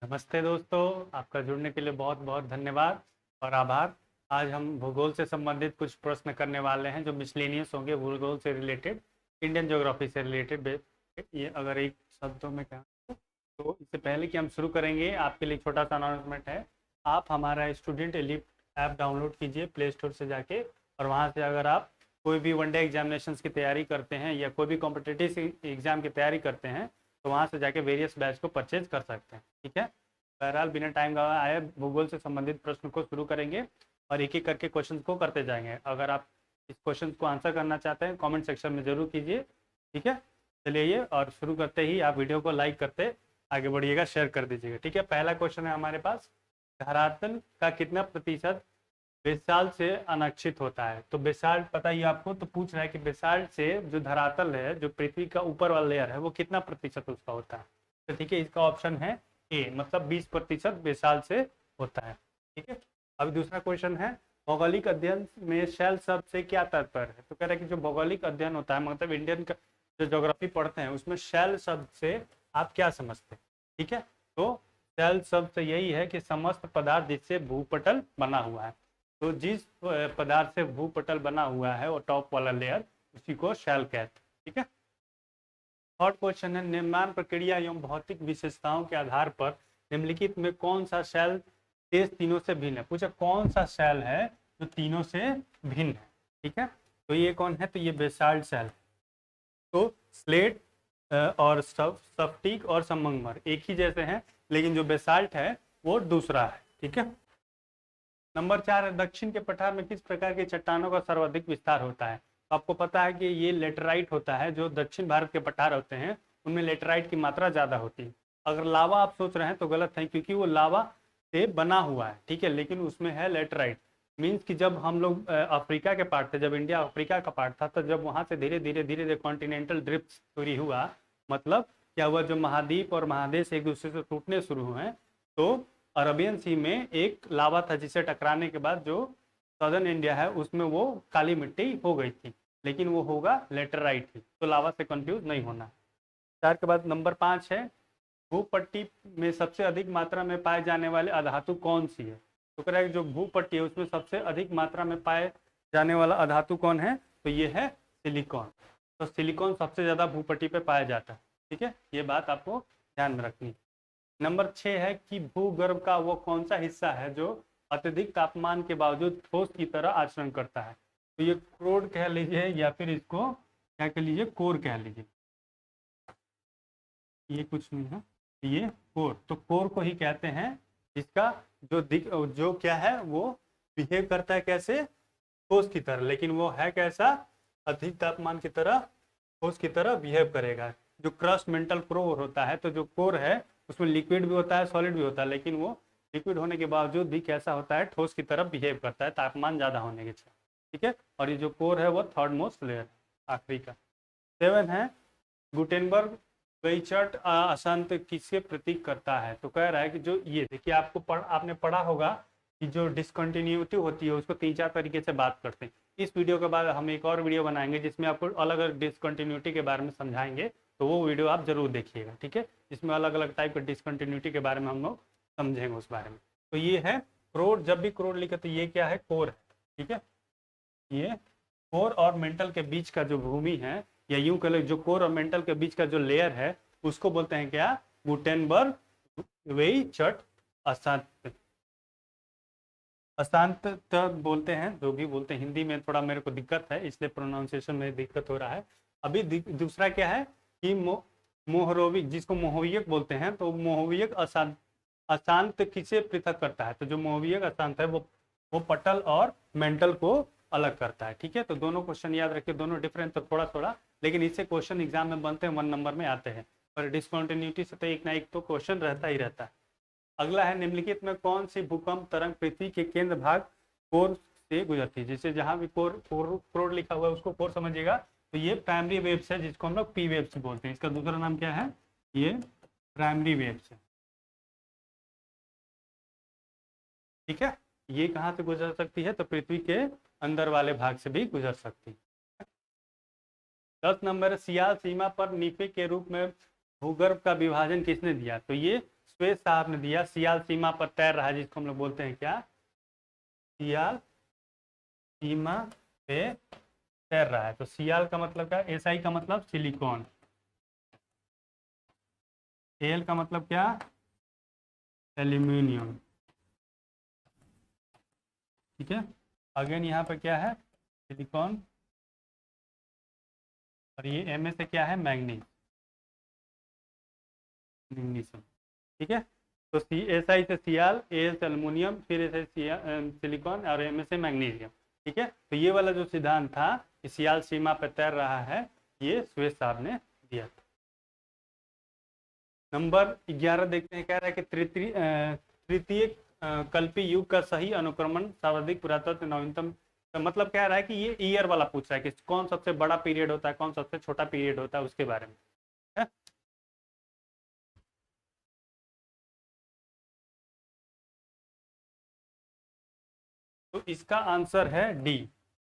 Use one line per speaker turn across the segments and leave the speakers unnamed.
नमस्ते दोस्तों, आपका जुड़ने के लिए बहुत बहुत धन्यवाद और आभार। आज हम भूगोल से संबंधित कुछ प्रश्न करने वाले हैं जो मिसलेनियस होंगे, भूगोल से रिलेटेड, इंडियन ज्योग्राफी से रिलेटेड। ये अगर एक शब्दों में कहें तो इससे पहले कि हम शुरू करेंगे, आपके लिए छोटा सा अनाउंसमेंट है। आप हमारा स्टूडेंट एलिट ऐप डाउनलोड कीजिए प्ले स्टोर से जाके, और वहाँ से अगर आप कोई भी वनडे एग्जामिनेशंस की तैयारी करते हैं या कोई भी कॉम्पिटिटिव एग्जाम की तैयारी करते हैं तो वहाँ से जाके वेरियस बैच को परचेज कर सकते हैं। ठीक है, बहरहाल बिना टाइम गवाए भूगोल से संबंधित प्रश्न को शुरू करेंगे और एक एक करके क्वेश्चन को करते जाएंगे। अगर आप इस क्वेश्चन को आंसर करना चाहते हैं कमेंट सेक्शन में ज़रूर कीजिए। ठीक है, चलिए ये और शुरू करते ही आप वीडियो को लाइक करते आगे बढ़िएगा, शेयर कर दीजिएगा। ठीक है, पहला क्वेश्चन है हमारे पास, धरातल का कितना प्रतिशत बेसाल्ट से अनक्षित होता है? तो बेसाल्ट पता ही आपको, तो पूछ रहा है कि बेसाल्ट से जो धरातल है, जो पृथ्वी का ऊपर वाला लेयर है, वो कितना प्रतिशत उसका होता है? तो ठीक है, इसका ऑप्शन है ए, मतलब 20% बेसाल्ट से होता है। ठीक है, अभी दूसरा क्वेश्चन है, भौगोलिक अध्ययन में शैल शब्द से क्या तात्पर्य है? तो कह रहा है कि जो भौगोलिक अध्ययन होता है, मतलब इंडियन का जो ज्योग्राफी पढ़ते हैं उसमें शैल शब्द से आप क्या समझते हैं? ठीक है, तो शैल शब्द से यही है कि समस्त पदार्थ जिससे भूपटल बना हुआ है। तो जिस पदार्थ से भूपटल बना हुआ है वो टॉप वाला लेयर, उसी को शैल कहते हैं। ठीक है, थर्ड क्वेश्चन है, निर्माण प्रक्रिया एवं भौतिक विशेषताओं के आधार पर निम्नलिखित में कौन सा शैल शेष तीनों से भिन्न है? पूछा कौन सा शैल है जो तीनों से भिन्न है। ठीक है, तो ये कौन है? तो ये बेसाल्ट शैल। तो स्लेट और स्फटिक और संगमरमर एक ही जैसे हैं, लेकिन जो बेसाल्ट है वो दूसरा है। ठीक है, नंबर 4 है, दक्षिण के पठार में किस प्रकार की चट्टानों का सर्वाधिक विस्तार होता है? तो आपको पता है कि ये लेटराइट होता है। जो दक्षिण भारत के पठार होते हैं उनमें लेटराइट की मात्रा ज़्यादा होती है। अगर लावा आप सोच रहे हैं तो गलत है, क्योंकि वो लावा से बना हुआ है। ठीक है, लेकिन उसमें है लेटराइट। मीन्स कि जब हम लोग अफ्रीका के पार्ट थे, जब इंडिया अफ्रीका का पार्ट था, तो जब वहाँ से धीरे धीरे धीरे धीरे कॉन्टिनेंटल ड्रिफ्ट शुरू हुआ, मतलब क्या हुआ, जो महाद्वीप और महादेश एक दूसरे से टूटने शुरू हुए, तो अरबियन सी में एक लावा था जिसे टकराने के बाद जो सदर्न इंडिया है उसमें वो काली मिट्टी हो गई थी, लेकिन वो होगा लेटराइट ही। तो लावा से कंफ्यूज नहीं होना। 4 के बाद नंबर 5 है, भूपट्टी में सबसे अधिक मात्रा में पाए जाने वाले अधातु कौन सी है? तो कह रहा है जो भूपट्टी है उसमें सबसे अधिक मात्रा में पाए जाने वाला अधातु कौन है? तो ये है सिलिकॉन। तो सिलिकॉन सबसे ज़्यादा भूपट्टी पे पाया जाता है। ठीक है, ये बात आपको ध्यान में रखनी। नंबर 6 है कि भूगर्भ का वो कौन सा हिस्सा है जो अत्यधिक तापमान के बावजूद ठोस की तरह आचरण करता है? तो ये क्रोड कह लीजिए या फिर इसको क्या कह लीजिए, कोर कह लीजिए। ये कुछ नहीं है, ये कोर। तो कोर को ही कहते हैं जिसका जो क्या है, वो बिहेव करता है कैसे? ठोस की तरह, लेकिन वो है कैसा? अधिक तापमान की तरह, ठोस की तरह बिहेव करेगा। जो क्रस्ट मेंटल कोर होता है, तो जो कोर है उसमें लिक्विड भी होता है, सॉलिड भी होता है, लेकिन वो लिक्विड होने के बावजूद भी कैसा होता है? ठोस की तरफ बिहेव करता है, तापमान ज़्यादा होने के साथ। ठीक है, और ये जो कोर है वो थर्ड मोस्ट लेयर, आखिरी का। 7 है, गुटेनबर्ग वेइचर्ट अशांत किसके प्रतीक करता है? तो कह रहा है कि जो ये देखिए, आपने पढ़ा होगा कि जो डिसकंटिन्यूटी होती है उसको 3-4 तरीके से बात करते हैं। इस वीडियो के बाद हम एक और वीडियो बनाएंगे जिसमें आपको अलग अलग डिसकंटिन्यूटी के बारे में समझाएंगे, तो वो वीडियो आप जरूर देखिएगा। ठीक है, इसमें अलग अलग टाइप के डिसकंटिन्यूटी के बारे में हम लोग समझेंगे उस बारे में। तो ये है क्रोड। जब भी क्रोड लिखे तो ये क्या है? कोर है। ठीक है, ये कोर और मेंटल के बीच का जो भूमि है, या यूं कह लो जो कोर और मेंटल के बीच का जो लेयर है, उसको बोलते हैं क्या? गुटेनबर्ग वेइचर्ट अशांत। अशांत बोलते हैं, जो भी बोलते हैं। हिंदी में थोड़ा मेरे को दिक्कत है, इसलिए प्रोनाउंसिएशन में दिक्कत हो रहा है। अभी दूसरा क्या है कि मोहरोविक, जिसको मोहवियक बोलते हैं, तो मोहवियक अशांत, अशांत किसे पृथक करता है? तो जो मोहवियक अशांत है वो पटल और मेंटल को अलग करता है। ठीक है, तो दोनों क्वेश्चन याद रखिए, दोनों डिफरेंट तो थोड़ा थोड़ा, लेकिन इससे क्वेश्चन एग्जाम में बनते हैं, 1 नंबर में आते हैं। पर डिसकंटिन्यूटी से तो एक ना एक तो क्वेश्चन रहता ही रहता है। अगला है, निम्नलिखित में कौन सी भूकंप तरंग पृथ्वी के केंद्र भाग कोर से गुजरती है? जैसे जहां भी कोर लिखा हुआ है उसको कोर समझिएगा। तो ये प्राइमरी वेव्स है, जिसको हम लोग पी वेव्स बोलते हैं। इसका दूसरा नाम क्या है? ये प्राइमरी वेव्स है। ठीक है, ये कहाँ से गुजर सकती है? तो पृथ्वी के अंदर वाले भाग से भी गुजर सकती है। 10 नंबर, सियाल सीमा पर नीफे के रूप में भूगर्भ का विभाजन किसने दिया? तो ये श्वेत साहब ने दिया, सियाल सीमा पर तैर रहा है, जिसको हम लोग बोलते हैं क्या, सियाल सीमा पे तैर रहा है। तो सियाल का मतलब क्या, एसआई का मतलब सिलिकॉन, एल का मतलब क्या, एल्यूमिनियम, ठीक है। अगेन यहाँ पे क्या है, सिलिकॉन, और ये एम से क्या है, मैग्नीज, मैग्नीशियम, ठीक है। तो सी एस आई से सियाल, ए से एल्युमिनियम, फिर एस सिलिकॉन, और एम से मैग्नीशियम, ठीक है। तो ये वाला जो सिद्धांत था कि सियाल सीमा पर तैर रहा है, ये श्वेत साहब ने दिया था। नंबर 11 देखते हैं, कह रहा है कि तृतीय कल्पी युग का सही अनुक्रमण सर्वाधिक पुरातत्व नवीनतम, तो मतलब कह रहा है कि ये ईयर वाला पूछ रहा है कि कौन सबसे बड़ा पीरियड होता है, कौन सबसे छोटा पीरियड होता है, उसके बारे में है? तो इसका आंसर है डी,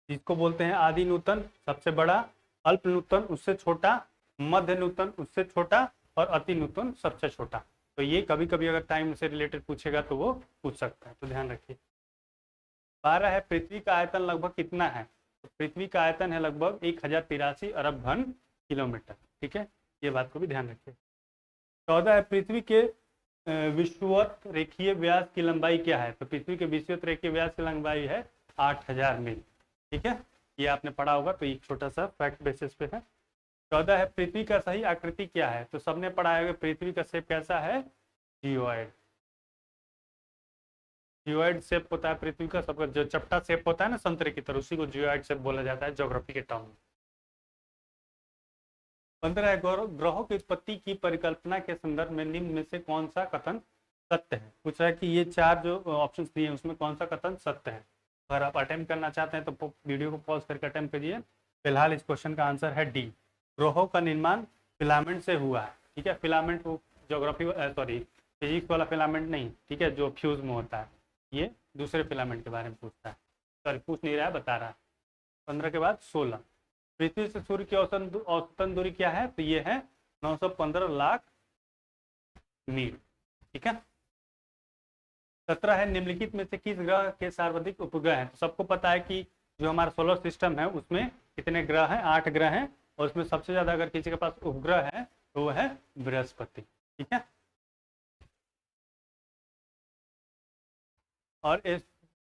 जिसको बोलते हैं आदि नूतन सबसे बड़ा, अल्प नूतन उससे छोटा, मध्य नूतन उससे छोटा, और अति नूतन सबसे छोटा। तो ये कभी कभी अगर टाइम से रिलेटेड पूछेगा तो वो पूछ सकता है, तो ध्यान रखिए। 12 है, पृथ्वी का आयतन लगभग कितना है, तो पृथ्वी का आयतन है लगभग 1083 अरब घन किलोमीटर, ठीक है, ये बात को भी ध्यान रखिए। 14 है, पृथ्वी के विषुवत रेखीय व्यास की लंबाई क्या है, तो पृथ्वी के विषुवत रेखीय व्यास की लंबाई है 8000 मील, ठीक है, ये आपने पढ़ा होगा, तो एक छोटा सा फैक्ट बेसिस पे है। 14 है, पृथ्वी का सही आकृति क्या है, तो सबने पढ़ा है पृथ्वी का शेप कैसा है, जियोइड, जियोइड शेप होता है पृथ्वी का, सबका जो चपटा शेप होता है ना संतरे की तरह, उसी को जियोइड शेप बोला जाता है ज्योग्राफी के टर्म में। 15 ग्रहों की उत्पत्ति की परिकल्पना के संदर्भ में निम्न में से कौन सा कथन सत्य है, पूछ रहा है कि ये 4 जो ऑप्शन दिए हैं उसमें कौन सा कथन सत्य है। अगर आप अटेम्प्ट करना चाहते हैं तो वीडियो को पॉज करके अटेम्प्ट करिए। फिलहाल इस क्वेश्चन का आंसर है डी, ग्रहों का निर्माण फिलामेंट से हुआ है, ठीक है। फिलामेंट वो ज्योग्राफी सॉरी फिजिक्स वाला फिलामेंट नहीं, ठीक है, जो फ्यूज में होता है, ये दूसरे फिलामेंट के बारे में पूछता है, सॉरी पूछ नहीं रहा है, बता रहा है। 15 के बाद 16, पृथ्वी से सूर्य की औसतन दूरी क्या है, तो ये है 915 लाख मील, ठीक है। 17 है, निम्नलिखित में से किस ग्रह के सर्वाधिक उपग्रह हैं, तो सबको पता है कि जो हमारा सोलर सिस्टम है उसमें कितने ग्रह हैं, 8 ग्रह हैं, और उसमें सबसे ज्यादा अगर किसी के पास उपग्रह है तो वो है बृहस्पति, ठीक है। और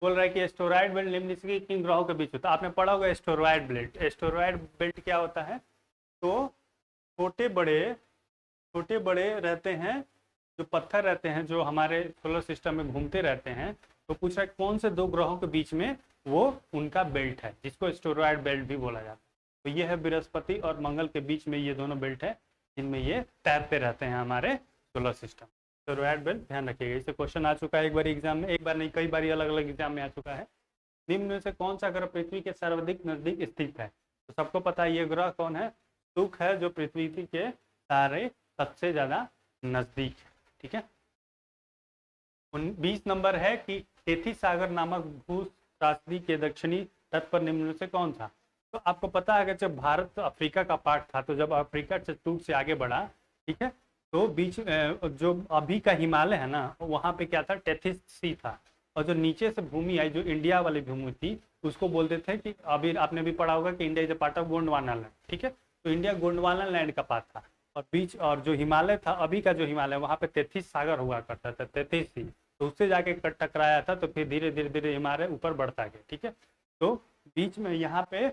बोल रहा है कि एस्टेरॉयड बेल्ट निम्नलिखित के किन ग्रहों के बीच होता है, आपने पढ़ा होगा एस्टेरॉयड बेल्ट। एस्टेरॉयड बेल्ट क्या होता है, तो छोटे बड़े रहते हैं, जो पत्थर रहते हैं जो हमारे सोलर सिस्टम में घूमते रहते हैं, तो पूछ रहा है कौन से 2 ग्रहों के बीच में वो उनका बेल्ट है, जिसको एस्टेरॉयड बेल्ट भी बोला जाता है। तो ये है बृहस्पति और मंगल के बीच में ये दोनों बेल्ट है, जिनमें ये तैरते रहते हैं हमारे सोलर सिस्टम। एस्टेरॉयड बेल्ट ध्यान रखिएगा, इससे क्वेश्चन आ चुका है एक बार एग्जाम में, एक बार नहीं कई बार अलग अलग एग्जाम में आ चुका है। निम्न में से कौन सा ग्रह पृथ्वी के सर्वाधिक नजदीक स्थित है, तो सबको पता है ये ग्रह कौन है, शुक्र है, जो पृथ्वी के सारे सबसे ज्यादा नजदीक है, ठीक है। 20 नंबर है कि तेथी सागर नामक भूशास्त्री के दक्षिणी तट पर निम्न में से कौन था, तो आपको पता है कि जब भारत अफ्रीका का पार्ट था, तो जब अफ्रीका टूट से आगे बढ़ा, ठीक है, तो बीच जो अभी का हिमालय है ना, वहाँ पे क्या था, टेथिस सी था, और जो नीचे से भूमि आई जो इंडिया वाली भूमि थी उसको बोलते थे कि अभी आपने भी पढ़ा होगा कि India is a part of Gondwana land, ठीक है। तो इंडिया गोंडवाना लैंड का पार्ट था, और बीच और जो हिमालय था अभी का जो हिमालय, वहाँ पे 33 सागर हुआ करता था, 33 सी, तो उससे जाके टकराया था, तो फिर धीरे धीरे धीरे हिमालय ऊपर बढ़ता गया, ठीक है। तो बीच में यहाँ पे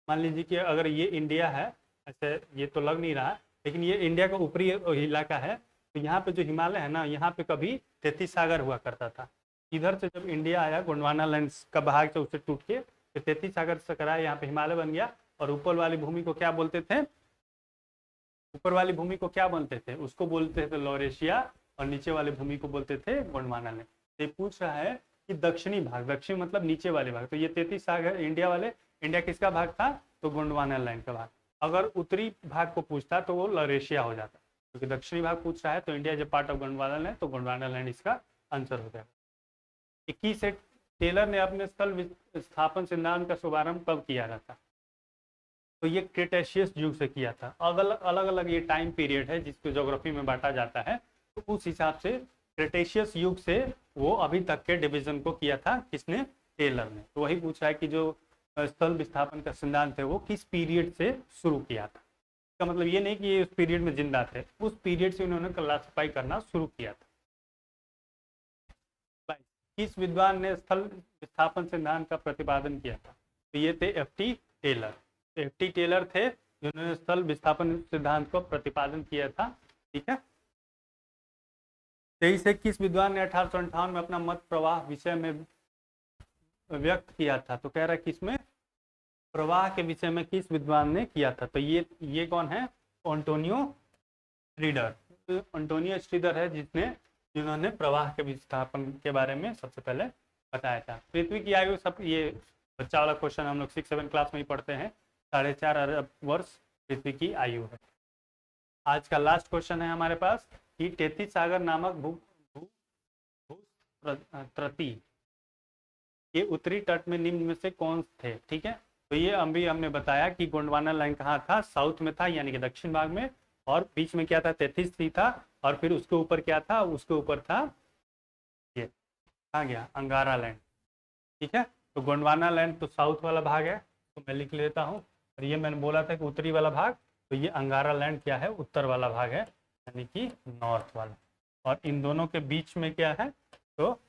मान लीजिए कि अगर ये इंडिया है, ऐसे ये तो लग नहीं रहा, लेकिन ये इंडिया का ऊपरी इलाका है, तो यहाँ पे जो हिमालय है ना, यहाँ पे कभी 33 सागर हुआ करता था। इधर से जब इंडिया आया, गोंडवाना लैंड का भाग से उससे टूट के, तो 33 सागर से कराया, यहाँ पे हिमालय बन गया, और ऊपर वाली भूमि को क्या बोलते थे, ऊपर वाली भूमि को क्या बोलते थे, उसको बोलते थे लॉरेशिया, और नीचे वाली भूमि को बोलते थे गोंडवाना लैंड। ये पूछ रहा है कि दक्षिणी भाग, दक्षिण मतलब नीचे वाले भाग, तो ये 33 सागर इंडिया वाले, इंडिया किसका भाग था, तो गोंडवाना लैंड का भाग। अगर उत्तरी भाग को पूछता तो वो लॉरेशिया हो जाता, क्योंकि दक्षिणी भाग पूछ रहा है, तो इंडिया जो पार्ट ऑफ गोंडवाना लैंड, तो गोंडवाना लैंड इसका आंसर हो जाएगा। 21 से टेलर ने अपने स्थल स्थापन सिद्धांत का शुभारंभ कब किया था, तो ये क्रेटेशियस युग से किया था। अलग अलग ये टाइम पीरियड है जिसको ज्योग्राफी में बांटा जाता है, तो उस हिसाब से क्रेटेशियस युग से वो अभी तक के डिवीजन को किया था किसने? टेलर ने। तो वही पूछ रहा है कि जो स्थल विस्थापन का सिद्धांत है वो किस पीरियड से शुरू किया था। इसका मतलब ये नहीं कि ये उस पीरियड में जिंदा थे, उस पीरियड से उन्होंने क्लासिफाई करना शुरू किया था। किस विद्वान ने स्थल विस्थापन सिद्धांत का प्रतिपादन किया था? तो ये थे एफ.टी. टेलर। तो एफ.टी. टेलर थे जिन्होंने स्थल विस्थापन सिद्धांत को प्रतिपादन किया था। ठीक है। 23 से किस विद्वान ने 1858 में अपना मत प्रवाह विषय में व्यक्त किया था? तो कह रहा है किसमें? प्रवाह के विषय में किस विद्वान ने किया था? तो ये कौन है? एंटोनियो श्रीडर। तो एंटोनियो श्रीडर है जिन्होंने प्रवाह के विस्थापन के बारे में सबसे पहले बताया था। पृथ्वी की आयु, सब ये बच्चा वाला क्वेश्चन हम लोग 6-7 क्लास में ही पढ़ते हैं। 4.5 अरब वर्ष पृथ्वी की आयु है। आज का लास्ट क्वेश्चन है हमारे पास कि तेतीस सागर नामक भूस्त्रती के उत्तरी तट में निम्न में से कौन थे? ठीक है। तो ये अभी हमने बताया कि गोंडवाना लाइन कहाँ था? साउथ में था, यानी कि दक्षिण भाग में। और बीच में क्या था? 33 सी था। और फिर उसके ऊपर क्या था? उसके ऊपर था ये, कहाँ गया? अंगारा लैंड। ठीक है। तो गोंडवाना लैंड तो साउथ वाला भाग है, तो मैं लिख लेता हूँ। और ये मैंने बोला था कि उत्तरी वाला भाग, तो ये अंगारा लैंड क्या है? उत्तर वाला भाग है, यानी कि नॉर्थ वाला। और इन दोनों के बीच में क्या है? तो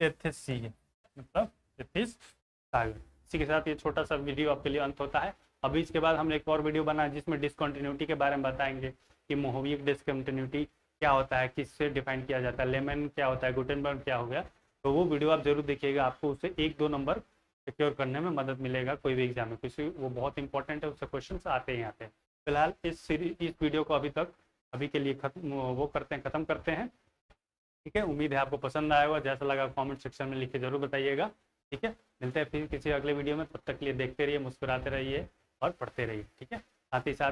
33 सी है, मतलब 33 सागर। इसी के साथ ये छोटा सा वीडियो आपके लिए अंत होता है। अभी इसके बाद हमने एक और वीडियो बनाया जिसमें डिसकंटिन्यूटी के बारे में बताएंगे कि मोहविक डिसकंटिन्यूटी क्या होता है, किससे डिफाइन किया जाता है, लेमन क्या होता है, गुटेनबर्ग क्या हो गया। तो वो वीडियो आप जरूर देखिएगा, आपको उससे 1-2 नंबर सिक्योर करने में मदद मिलेगा कोई भी एग्जाम में, क्योंकि वो बहुत इंपॉर्टेंट है, उससे क्वेश्चन आते ही आते हैं। फिलहाल इस वीडियो को अभी के लिए खत्म करते हैं। ठीक है। उम्मीद है आपको पसंद आया होगा। जैसा लगा कमेंट सेक्शन में लिख के जरूर बताइएगा। ठीक है। मिलते हैं फिर किसी अगले वीडियो में। तब तक के लिए देखते रहिए, मुस्कुराते रहिए और पढ़ते रहिए। ठीक है। साथ ही साथ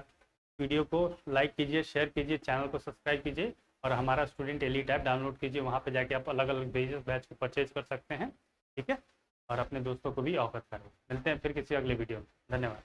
वीडियो को लाइक कीजिए, शेयर कीजिए, चैनल को सब्सक्राइब कीजिए और हमारा स्टूडेंट एलीट ऐप डाउनलोड कीजिए। वहाँ पर जाके आप अलग अलग बैच को परचेज कर सकते हैं। ठीक है। और अपने दोस्तों को भी अवगत करें। मिलते हैं फिर किसी अगले वीडियो में। धन्यवाद।